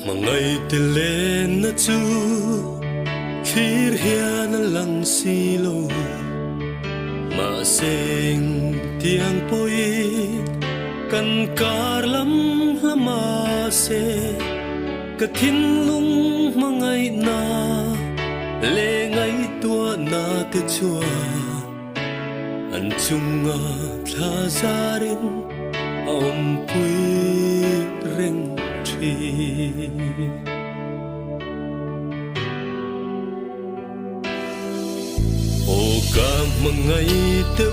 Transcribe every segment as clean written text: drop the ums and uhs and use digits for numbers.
mà ngày tê lên nó chú khi hiền lăng xì lô mà sinh tiếng bôi cần cả lắm mà sẽ cả thiên lung mà ngày na lệ ngày tua na te chua anh chung ngà tha gia đình ông quy reng tri ô cả mà ngày teu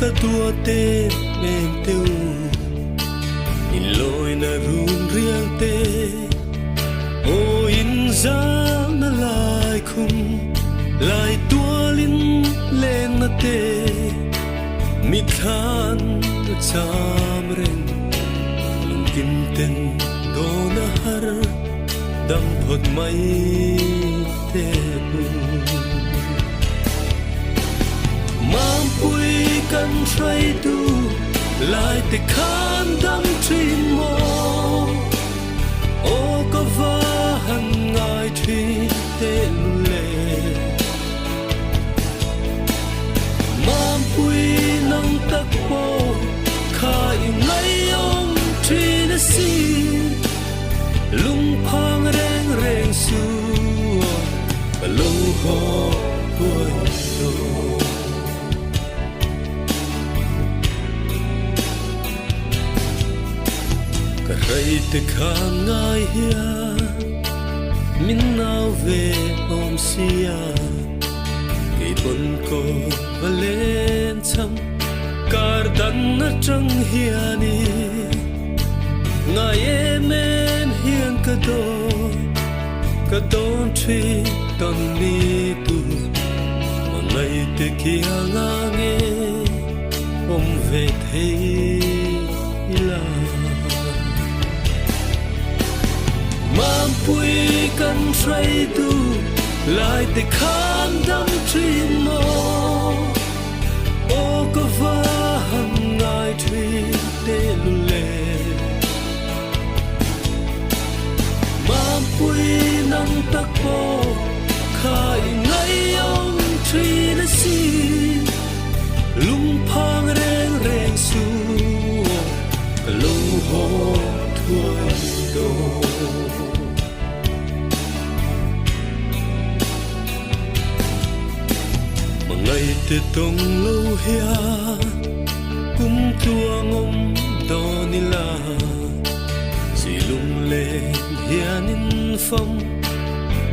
cả tua te lên teu in lối na run riang te ô in ra na lại khung lại tua linh lên na te mi than cham ren lung kim ten do na har dam phot mai te mam pui kan trai tu lại te khan dam trin mo ô có va hằng ngày trin te le mam pui nang tak po khai ngay ông trin si lung phang reng reng su và lung ho tuổi rồi cả hai te khang ngay hia min nào về om sia cái bồn cô và lên chăm cả đàn na trăng hiani ngày em hiền cả đón truy đón ni tu mà ngày te kia ngang om về thế là mam pui kan trai tu lại te khan dam trin mo ô có va hằng ngày trin te lule mam pui nang tak po khai ngay ông trin si lung phang reng reng su lung ho thuai do ngày te tông lâu hia cũng tua ngom do ni la chỉ lung lên hiền in phong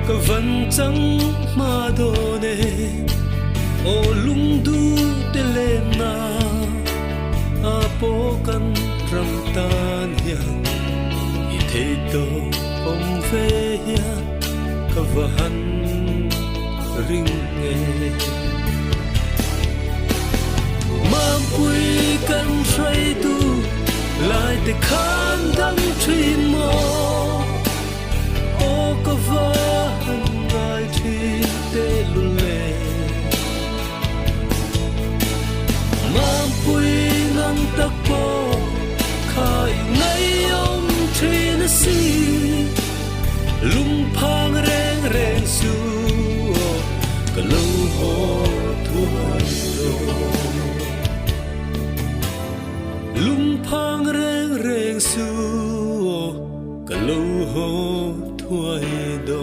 cả vẫn trắng mà đồ nè ô lung du te lên na a po kan ram tan hiền i thế to om về hiền cả vẫn ring nghe mam pui kan trai tu lại te khan dam trin mo ô có va hằng ngày trin te lule mam pui nang tak po khai ngay ông trin si lung phang reng reng su cả lâu ho thuai lung phang reng reng su cả lâu ho thuai do